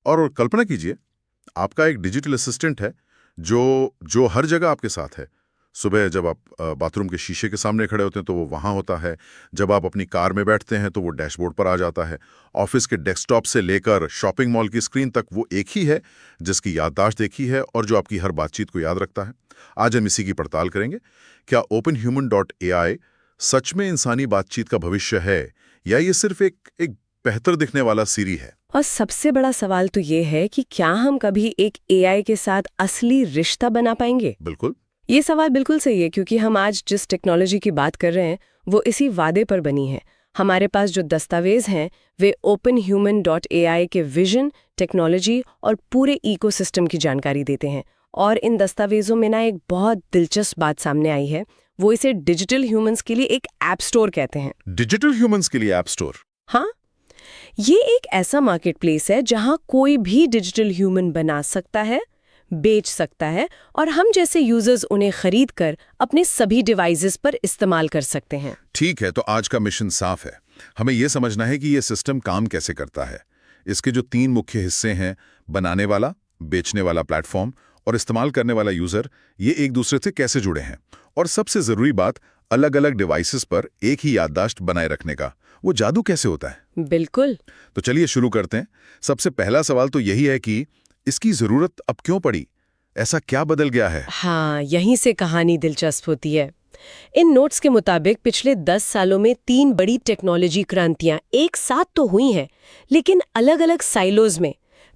और कल्पना कीजिए, आपका एक डिजिटल असिस्टेंट है जो जो हर जगह आपके साथ है। सुबह जब आप बाथरूम के शीशे के सामने खड़े होते हैं तो वो वहाँ होता है, जब आप अपनी कार में बैठते हैं तो वो डैशबोर्ड पर आ जाता है, ऑफिस के डेस्कटॉप से लेकर शॉपिंग मॉल की स्क्रीन तक वो एक ही है जिसकी याददाश्त एक ही है और जो आपकी हर बातचीत को याद रखता है। आज हम इसी की पड़ताल करेंगे। क्या OpenHuman.ai सच में इंसानी बातचीत का भविष्य है या ये सिर्फ एक बेहतर दिखने वाला सीरी है? और सबसे बड़ा सवाल तो ये है कि क्या हम कभी एक एआई के साथ असली रिश्ता बना पाएंगे? बिल्कुल। ये सवाल बिल्कुल सही है, क्योंकि हम आज जिस टेक्नोलॉजी की बात कर रहे हैं वो इसी वादे पर बनी है। हमारे पास जो दस्तावेज हैं वे OpenHuman.ai के विजन, टेक्नोलॉजी और पूरे इकोसिस्टम की जानकारी देते हैं। और इन दस्तावेजों में ना एक बहुत दिलचस्प बात सामने आई है। वो इसे डिजिटल ह्यूमंस के लिए एक ऐप स्टोर कहते हैं। डिजिटल ह्यूमंस के लिए ऐप स्टोर? हाँ, ये एक ऐसा मार्केट प्लेस है जहां कोई भी डिजिटल ह्यूमन बना सकता है, बेच सकता है और हम जैसे यूजर्स उन्हें खरीद कर अपने सभी डिवाइसेस पर इस्तेमाल कर सकते हैं। ठीक है, तो आज का मिशन साफ है। हमें यह समझना है कि यह सिस्टम काम कैसे करता है। इसके जो 3 मुख्य हिस्से हैं, बनाने वाला, बेचने वाला प्लेटफॉर्म और इस्तेमाल करने वाला यूजर, ये एक दूसरे से कैसे जुड़े हैं। और सबसे जरूरी बात, अलग अलग डिवाइसेस पर एक ही याददाश्त बनाए रखने का वो जादू कैसे होता है। बिल्कुल। तो चलिए शुरू करते हैं। सबसे पहला सवाल तो यही है कि इसकी जरूरत अब क्यों पड़ी? ऐसा क्या बदल गया है? हाँ, यहीं से कहानी दिलचस्प होती है। इन नोट्स के मुताबिक पिछले 10 सालों में 3 बड़ी टेक्नोलॉजी क्रांतियां एक साथ तो हुई हैं, लेकिन अलग अलग साइलोज में।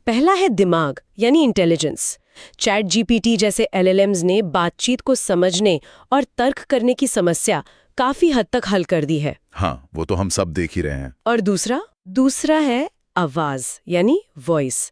पहला है दिमाग यानी इंटेलिजेंस। ChatGPT जैसे LLMs ने बातचीत को समझने और तर्क करने की समस्या काफी हद तक हल कर दी है। हाँ, वो तो हम सब देख ही रहे हैं। और दूसरा है आवाज यानी वॉइस।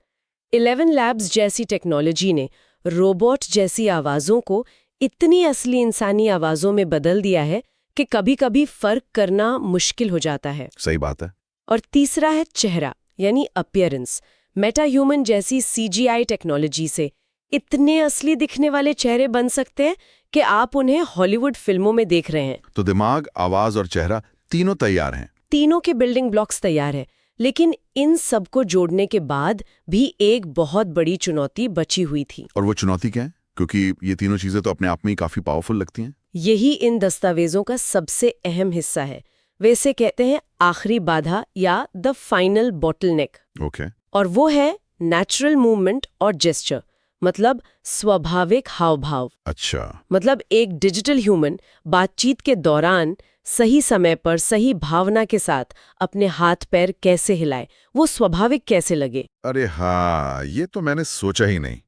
11 लैब्स जैसी टेक्नोलॉजी ने रोबोट जैसी आवाजों को इतनी असली इंसानी आवाजों में बदल दिया है कि कभी-कभी फर्क करना मुश्किल हो जाता है। सही बात है। और तीसरा है चेहरा यानी अपीयरेंस। मेटा ह्यूमन जैसी CGI टेक्नोलॉजी से इतने असली दिखने वाले चेहरे बन सकते हैं कि आप उन्हें हॉलीवुड फिल्मों में देख रहे हैं। तो दिमाग, आवाज और चेहरा तीनों तैयार हैं। तीनों के बिल्डिंग ब्लॉक्स तैयार हैं, लेकिन इन सबको जोड़ने के बाद भी एक बहुत बड़ी चुनौती बची हुई थी। और वो चुनौती क्या है? क्योंकि ये तीनों चीजें तो अपने आप में ही काफी पावरफुल लगती हैं। यही इन दस्तावेजों का सबसे अहम हिस्सा है। वैसे कहते हैं आखिरी बाधा या द फाइनल बॉटलनेक। ओके। और वो है नेचुरल मूवमेंट और जेस्चर, मतलब स्वाभाविक हाव भाव। अच्छा। मतलब एक डिजिटल ह्यूमन बातचीत के दौरान सही समय पर सही भावना के साथ अपने हाथ पैर कैसे हिलाए, वो स्वाभाविक कैसे लगे। अरे हाँ, ये तो मैंने सोचा ही नहीं।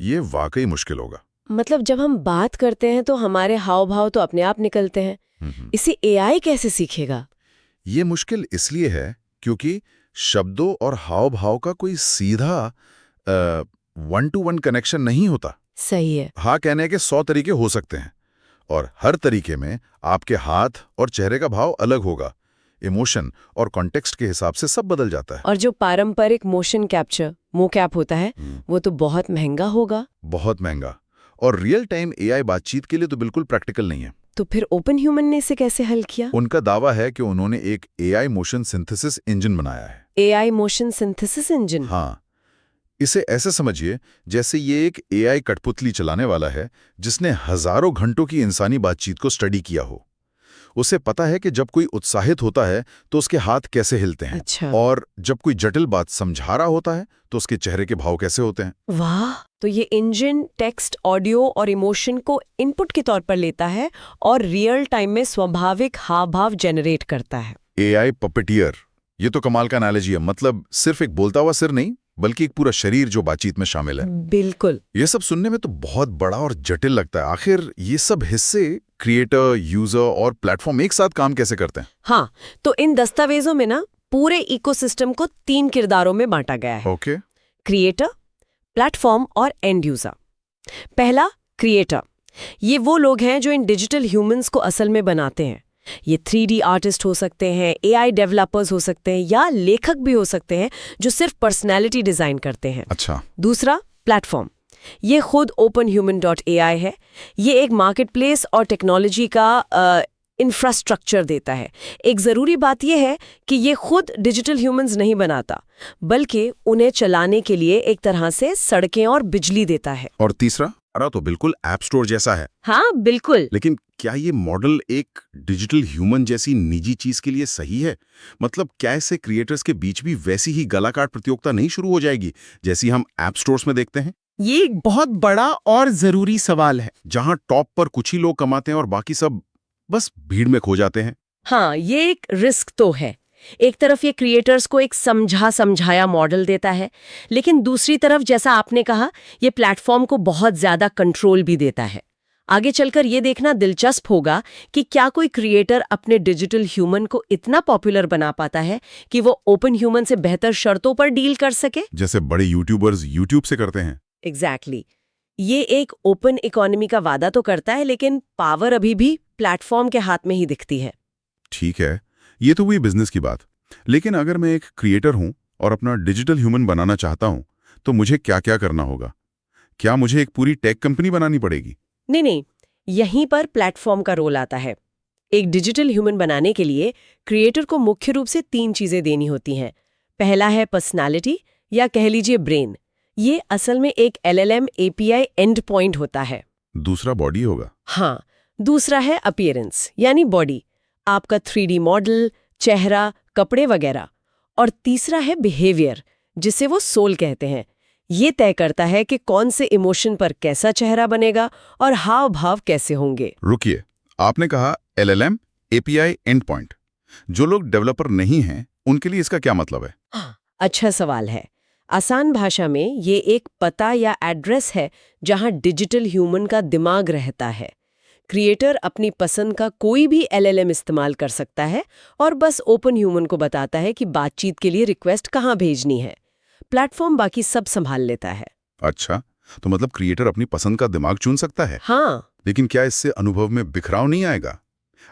ये वाकई मुश्किल होगा। मतलब जब हम बात करते हैं तो हमारे हाव भाव तो अपने आप निकलते हैं। इसे AI कैसे सीखेगा? ये मुश्किल इसलिए है क्योंकि शब्दों और हाव भाव का कोई सीधा 1-to-1 कनेक्शन नहीं होता। सही है। हाँ कहने के 100 तरीके हो सकते हैं और हर तरीके में आपके हाथ और चेहरे का भाव अलग होगा। इमोशन और कॉन्टेक्स्ट के हिसाब से सब बदल जाता है। और जो पारंपरिक मोशन कैप्चर मोकैप होता है वो तो बहुत महंगा होगा। बहुत महंगा। और रियल टाइम AI बातचीत के लिए तो बिल्कुल प्रैक्टिकल नहीं है। तो फिर OpenHuman ने इसे कैसे हल किया? उनका दावा है कि उन्होंने एक AI मोशन सिंथेसिस इंजन बनाया है। AI motion synthesis engine? हाँ, इसे ऐसे समझिए जैसे ये एक AI कठपुतली चलाने वाला है जिसने हजारों घंटों की इंसानी बातचीत को स्टडी किया हो। उसे पता है कि जब कोई उत्साहित होता है तो उसके हाथ कैसे हिलते हैं। अच्छा। और जब कोई जटिल बात समझा रहा होता है तो उसके चेहरे के भाव कैसे होते हैं। वाह! तो ये इंजन टेक्स्ट, ऑडियो और इमोशन को इनपुट के तौर पर लेता है और रियल टाइम में स्वाभाविक हाव भाव जनरेट करता है। AI पपेटियर, ये तो कमाल का एनालॉजी है। मतलब सिर्फ एक बोलता हुआ सिर नहीं, बल्कि एक पूरा शरीर जो बातचीत में शामिल है। बिल्कुल। ये सब सुनने में तो बहुत बड़ा और जटिल लगता है। आखिर ये सब हिस्से क्रिएटर, यूजर और प्लेटफॉर्म एक साथ काम कैसे करते हैं? हाँ, तो इन दस्तावेजों में ना पूरे इकोसिस्टम को 3 किरदारों में बांटा गया है। ओके। क्रिएटर, प्लेटफॉर्म और एंड यूजर। पहला, क्रिएटर। ये वो लोग हैं जो इन डिजिटल ह्यूमंस को असल में बनाते हैं। ये 3D आर्टिस्ट हो सकते हैं, AI डेवलपर्स हो सकते हैं या लेखक भी हो सकते हैं जो सिर्फ पर्सनैलिटी डिजाइन करते हैं। अच्छा। दूसरा, प्लेटफॉर्म। ये खुद OpenHuman.ai है। ये एक मार्केट प्लेस और टेक्नोलॉजी का इंफ्रास्ट्रक्चर देता है। एक ज़रूरी बात यह है कि ये खुद डिजिटल ह्यूमंस नहीं बनाता, बल्कि उन्हें चलाने के लिए एक तरह से सड़कें और बिजली देता है। और तीसरा अरा तो बिल्कुल ऐप स्टोर जैसा है। हाँ, बिल्कुल। लेकिन क्या ये मॉडल एक डिजिटल ह्यूमन जैसी निजी चीज के लिए सही है? मतलब क्या इससे क्रिएटर्स के बीच भी वैसी ही गलाकाट प्रतियोगिता नहीं शुरू हो जाएगी जैसी हम ऐप स्टोर्स में देखते हैं? ये एक बहुत बड़ा और जरूरी सवाल है। जहां टॉप पर कुछ ही लोग कमाते हैं और बाकी सब बस भीड़ में खो जाते हैं। हाँ, ये एक रिस्क तो है। एक तरफ ये क्रिएटर्स को एक समझाया मॉडल देता है, लेकिन दूसरी तरफ जैसा आपने कहा, ये प्लेटफॉर्म को बहुत ज्यादा कंट्रोल भी देता है। आगे चलकर ये देखना दिलचस्प होगा कि क्या कोई क्रिएटर अपने डिजिटल ह्यूमन को इतना पॉपुलर बना पाता है कि वो ओपन ह्यूमन से बेहतर शर्तों पर डील कर सके। जैसे बड़े यूट्यूबर्स यूट्यूब से करते हैं। एग्जैक्टली। ये एक ओपन इकोनॉमी का वादा तो करता है, लेकिन पावर अभी भी प्लेटफॉर्म के हाथ में ही दिखती है। ठीक है, ये तो हुई बिजनेस की बात। लेकिन अगर मैं एक क्रिएटर हूं और अपना डिजिटल ह्यूमन बनाना चाहता हूं, तो मुझे क्या-क्या करना होगा? क्या मुझे एक पूरी टेक कंपनी बनानी पड़ेगी? नहीं, यहीं पर प्लेटफॉर्म का रोल आता है। एक डिजिटल ह्यूमन बनाने के लिए क्रिएटर को मुख्य रूप से 3 चीजें देनी होती हैं। पहला है पर्सनालिटी, या कह लीजिए ब्रेन। ये असल में एक LLM API एंड पॉइंट होता है। दूसरा बॉडी होगा। हाँ, दूसरा है अपीयरेंस, यानी बॉडी, आपका 3D मॉडल, चेहरा, कपड़े वगैरह। और तीसरा है बिहेवियर, जिसे वो सोल कहते हैं। ये तय करता है कि कौन से इमोशन पर कैसा चेहरा बनेगा और हाव भाव कैसे होंगे। रुकिए, आपने कहा LLM API एंड पॉइंट। जो लोग डेवलपर नहीं हैं, उनके लिए इसका क्या मतलब है? अच्छा सवाल है। आसान भाषा में ये एक पता या एड्रेस है जहां डिजिटल ह्यूमन का दिमाग रहता है। क्रिएटर अपनी पसंद का कोई भी LLM इस्तेमाल कर सकता है और बस ओपन ह्यूमन को बताता है कि बातचीत के लिए रिक्वेस्ट कहाँ भेजनी है। प्लेटफॉर्म बाकी सब संभाल लेता है। अच्छा, तो मतलब क्रिएटर अपनी पसंद का दिमाग चुन सकता है। हाँ, लेकिन क्या इससे अनुभव में बिखराव नहीं आएगा?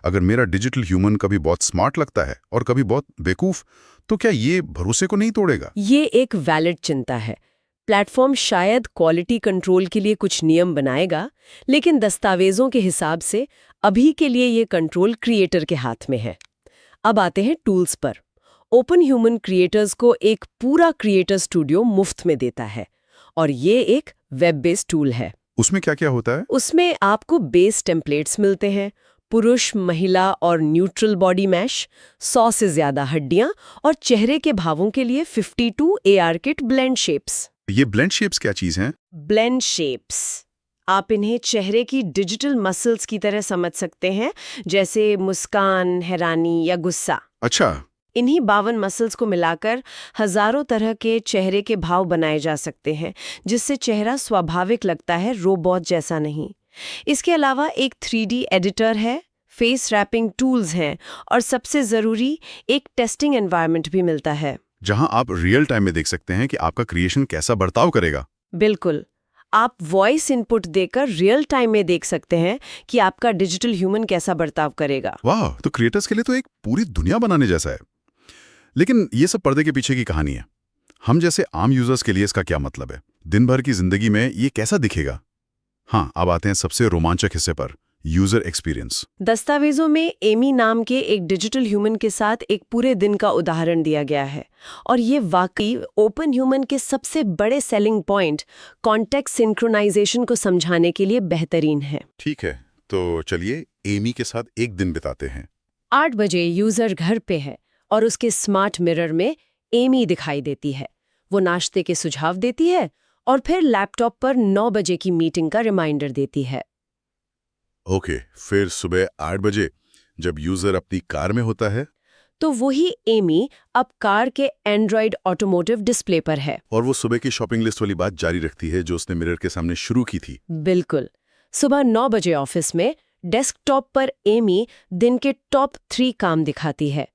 अगर मेरा डिजिटल ह्यूमन कभी बहुत स्मार्ट लगता है और कभी बहुत बेवकूफ, तो क्या ये भरोसे को नहीं तोड़ेगा? ये एक वैलिड चिंता है। प्लेटफॉर्म शायद क्वालिटी कंट्रोल के लिए कुछ नियम बनाएगा, लेकिन दस्तावेजों के हिसाब से अभी के लिए ये कंट्रोल क्रिएटर के हाथ में है। अब आते हैं टूल्स पर। ओपन ह्यूमन क्रिएटर्स को एक पूरा क्रिएटर स्टूडियो मुफ्त में देता है, और ये एक वेब बेस्ड टूल है। उसमें क्या-क्या होता है? उसमें आपको बेस टेम्पलेट्स मिलते हैं, पुरुष, महिला और न्यूट्रल बॉडी मैश, 100 से ज्यादा हड्डियां और चेहरे के भावों के लिए 52 AR किट ब्लेंड शेप्स। ये ब्लेंड शेप्स क्या चीज हैं? ब्लेंड शेप्स, आप इन्हें चेहरे की डिजिटल मसल्स की तरह समझ सकते हैं, जैसे मुस्कान, हैरानी या गुस्सा। अच्छा, इन्हीं 52 मसल्स को मिलाकर हजारों तरह के चेहरे के भाव बनाए जा सकते हैं, जिससे चेहरा स्वाभाविक लगता है, रोबोट जैसा नहीं। इसके अलावा एक 3D एडिटर है, फेस रैपिंग टूल्स हैं और सबसे जरूरी एक टेस्टिंग एनवायरनमेंट भी मिलता है, जहां आप रियल टाइम में देख सकते हैं कि आपका क्रिएशन कैसा बर्ताव करेगा। बिल्कुल। आप वॉइस इनपुट देकर रियल टाइम में देख सकते हैं कि आपका डिजिटल ह्यूमन कैसा बर्ताव करेगा। वाह, तो क्रिएटर्स के लिए तो एक पूरी दुनिया बनाने जैसा है। लेकिन ये सब पर्दे के पीछे की कहानी है। हम जैसे आम यूजर्स के लिए इसका क्या मतलब है? दिन भर की जिंदगी में ये कैसा दिखेगा? हाँ, अब आते हैं सबसे रोमांचक हिस्से पर, यूजर एक्सपीरियंस। दस्तावेजों में एमी नाम के एक डिजिटल ह्यूमन के साथ एक पूरे दिन का उदाहरण दिया गया है, और ये वाकई ओपन ह्यूमन के सबसे बड़े सेलिंग पॉइंट, कॉन्टेक्स्ट सिंक्रोनाइजेशन को समझाने के लिए बेहतरीन है। ठीक है, तो चलिए एमी के साथ एक दिन बिताते हैं। 8 बजे यूजर घर पे है और उसके स्मार्ट मिरर में एमी दिखाई देती है। वो नाश्ते के सुझाव देती है और फिर लैपटॉप पर 9 बजे की मीटिंग का रिमाइंडर देती है। ओके, फिर सुबह 8 बजे जब यूजर अपनी कार में होता है, तो वही एमी अब कार के एंड्रॉयड ऑटोमोटिव डिस्प्ले पर है। और वो सुबह की शॉपिंग लिस्ट वाली बात जारी रखती है जो उसने मिरर के सामने शुरू की थी। बिल्कुल। सुबह 9 बजे ऑफिस में डेस्कटॉप पर एमी दिन के टॉप 3 काम दिखाती है।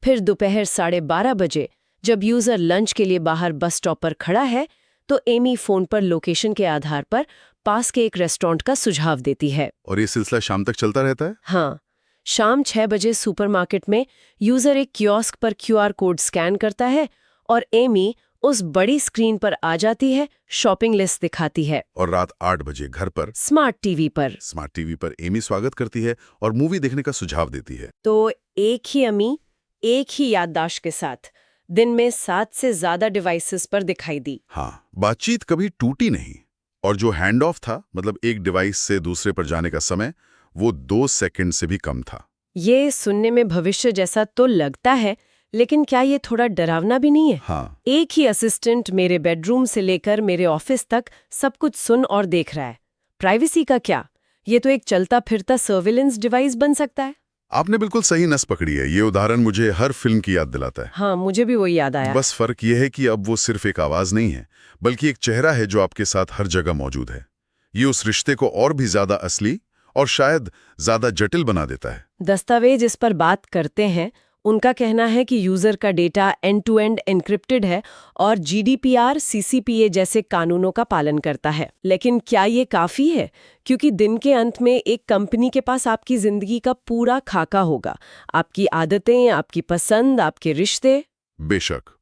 फिर दोपहर 12:30 बजे जब यूजर लंच के लिए बाहर बस स्टॉप पर खड़ा है, तो एमी फोन पर लोकेशन के आधार पर पास के एक रेस्टोरेंट का सुझाव देती है। और ये सिलसिला शाम तक चलता रहता है? हाँ, शाम 6 बजे सुपरमार्केट में यूजर एक कियोस्क पर QR कोड स्कैन करता है और एमी उस बड़ी स्क्रीन पर आ जाती है, शॉपिंग लिस्ट दिखाती है। और रात 8 बजे घर पर स्मार्ट टीवी पर एमी स्वागत करती है और मूवी देखने का सुझाव देती है। तो एक ही अम्मी, एक ही याददाश्त के साथ दिन में 7 से ज्यादा डिवाइसेस पर दिखाई दी। हाँ, बातचीत कभी टूटी नहीं। और जो हैंड ऑफ था, मतलब एक डिवाइस से दूसरे पर जाने का समय, वो 2 सेकंड से भी कम था। ये सुनने में भविष्य जैसा तो लगता है, लेकिन क्या ये थोड़ा डरावना भी नहीं है? हाँ, एक ही असिस्टेंट मेरे बेडरूम से लेकर मेरे ऑफिस तक सब कुछ सुन और देख रहा है। प्राइवेसी का क्या? ये तो एक चलता फिरता सर्विलेंस डिवाइस बन सकता है। आपने बिल्कुल सही नस पकड़ी है। ये उदाहरण मुझे हर फिल्म की याद दिलाता है। हाँ, मुझे भी वही याद आया। बस फर्क ये है कि अब वो सिर्फ एक आवाज नहीं है, बल्कि एक चेहरा है जो आपके साथ हर जगह मौजूद है। ये उस रिश्ते को और भी ज्यादा असली और शायद ज्यादा जटिल बना देता है। दस्तावेज इस पर बात करते हैं। उनका कहना है कि यूजर का data end to end encrypted है और जीडीपीआर, सीसीपीए जैसे कानूनों का पालन करता है। लेकिन क्या ये काफी है? क्योंकि दिन के अंत में एक कंपनी के पास आपकी जिंदगी का पूरा खाका होगा, आपकी आदतें, आपकी पसंद, आपके रिश्ते। बेशक,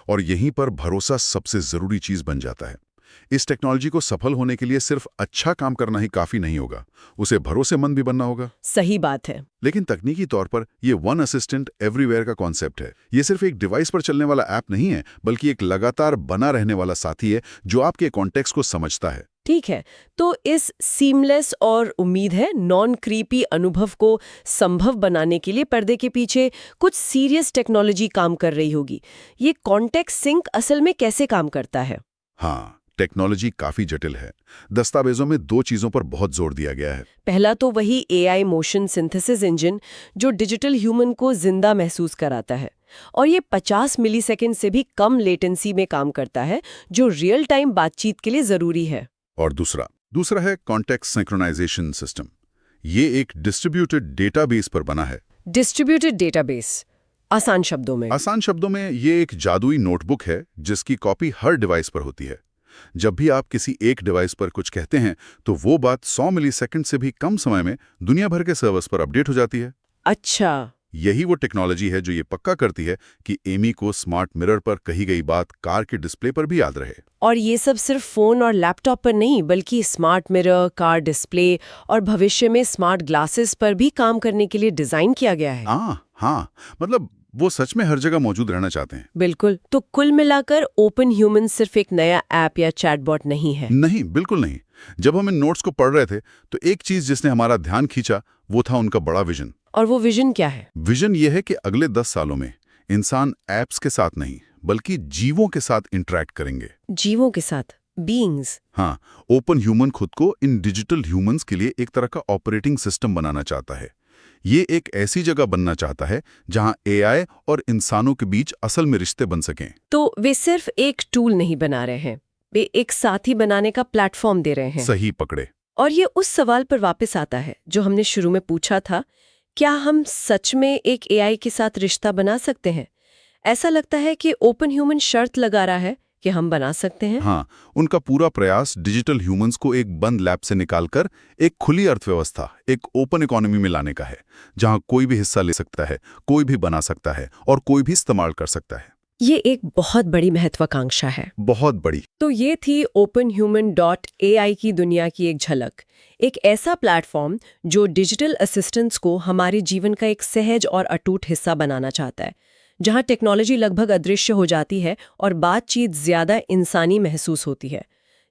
और यहीं पर भरोसा सबसे जरूरी चीज बन जाता है। इस टेक्नोलॉजी को सफल होने के लिए सिर्फ अच्छा काम करना ही काफी नहीं होगा, उसे भरोसेमंद भी बनना होगा। सही बात है। लेकिन तकनीकी तौर पर ये वन असिस्टेंट एवरीवेयर का कॉन्सेप्ट है। ये सिर्फ एक डिवाइस पर चलने वाला ऐप नहीं है, बल्कि एक लगातार बना रहने वाला साथी है जो आपके कॉन्टेक्स्ट को समझता है। ठीक है, तो इस सीमलेस और उम्मीद है नॉन क्रीपी अनुभव को संभव बनाने के लिए पर्दे के पीछे कुछ सीरियस टेक्नोलॉजी काम कर रही होगी। ये कॉन्टेक्स्ट सिंक असल में कैसे काम करता है? हाँ, टेक्नोलॉजी काफी जटिल है। दस्तावेजों में 2 चीजों पर बहुत जोर दिया गया है। पहला तो वही एआई मोशन सिंथेसिस इंजन जो डिजिटल ह्यूमन को जिंदा महसूस कराता है, और ये 50 मिलीसेकंड से भी कम लेटेंसी में काम करता है, जो रियल टाइम बातचीत के लिए जरूरी है। और दूसरा है कॉन्टेक्स्ट सिंक्रोनाइजेशन सिस्टम। ये एक डिस्ट्रीब्यूटेड डेटाबेस पर बना है। डिस्ट्रीब्यूटेड डेटाबेस, आसान शब्दों में ये एक जादुई नोटबुक है जिसकी कॉपी हर डिवाइस पर होती है। जब भी आप किसी एक डिवाइस पर कुछ कहते हैं तो वो बात 100 मिलीसेकंड से भी कम समय में दुनिया भर के सर्वर्स पर अपडेट हो जाती है। अच्छा, यही वो टेक्नोलॉजी है जो ये पक्का करती है कि एमी को स्मार्ट मिरर पर कही गई बात कार के डिस्प्ले पर भी याद रहे। और ये सब सिर्फ फोन और लैपटॉप पर नहीं, बल्कि स्मार्ट मिरर, कार डिस्प्ले और भविष्य में स्मार्ट ग्लासेस पर भी काम करने के लिए डिजाइन किया गया है। हाँ, मतलब वो सच में हर जगह मौजूद रहना चाहते हैं। बिल्कुल। तो कुल मिलाकर ओपन ह्यूमन सिर्फ एक नया ऐप या चैटबॉट नहीं है। नहीं, बिल्कुल नहीं। जब हम इन नोट्स को पढ़ रहे थे तो एक चीज जिसने हमारा ध्यान खींचा वो था उनका बड़ा विजन। और वो विजन क्या है? विजन ये है कि अगले 10 सालों में इंसान ऐप्स के साथ नहीं बल्कि जीवों के साथ इंटरैक्ट करेंगे। जीवों के साथ, बीइंग्स। हाँ, ओपन ह्यूमन खुद को इन डिजिटल ह्यूमंस के लिए एक तरह का ऑपरेटिंग सिस्टम बनाना चाहता है। ये एक ऐसी जगह बनना चाहता है जहां एआई और इंसानों के बीच असल में रिश्ते बन सकें। तो वे सिर्फ एक टूल नहीं बना रहे हैं, वे एक साथी बनाने का प्लेटफॉर्म दे रहे हैं। सही पकड़े। और ये उस सवाल पर वापस आता है जो हमने शुरू में पूछा था, क्या हम सच में एक एआई के साथ रिश्ता बना सकते हैं? ऐसा लगता है कि ओपन ह्यूमन शर्त लगा रहा है कि हम बना सकते हैं। हाँ, उनका पूरा प्रयास डिजिटल ह्यूमंस को एक बंद लैब से निकालकर एक खुली अर्थव्यवस्था, एक ओपन इकोनॉमी में लाने का है, जहां कोई भी हिस्सा ले सकता है, कोई भी बना सकता है और कोई भी इस्तेमाल कर सकता है। ये एक बहुत बड़ी महत्वाकांक्षा है। बहुत बड़ी। तो ये थी openhuman.ai की दुनिया की एक झलक। एक ऐसा प्लेटफॉर्म जो डिजिटल असिस्टेंट्स को हमारे जीवन का एक सहज और अटूट हिस्सा बनाना चाहता है, जहां टेक्नोलॉजी लगभग अदृश्य हो जाती है और बातचीत ज्यादा इंसानी महसूस होती है।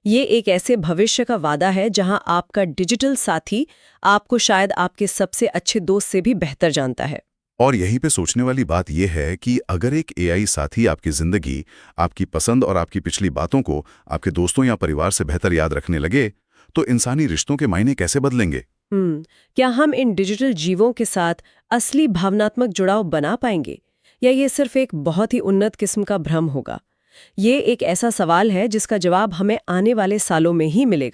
ये एक ऐसे भविष्य का वादा है जहां आपका डिजिटल साथी आपको शायद आपके सबसे अच्छे दोस्त से भी बेहतर जानता है। और यहीं पे सोचने वाली बात यह है कि अगर एक एआई साथी आपकी जिंदगी, आपकी पसंद और आपकी पिछली बातों को आपके दोस्तों या परिवार से बेहतर याद रखने लगे, तो इंसानी रिश्तों के मायने कैसे बदलेंगे? क्या हम इन डिजिटल जीवों के साथ असली भावनात्मक जुड़ाव बना पाएंगे, या ये सिर्फ एक बहुत ही उन्नत किस्म का भ्रम होगा? ये एक ऐसा सवाल है जिसका जवाब हमें आने वाले सालों में ही मिलेगा।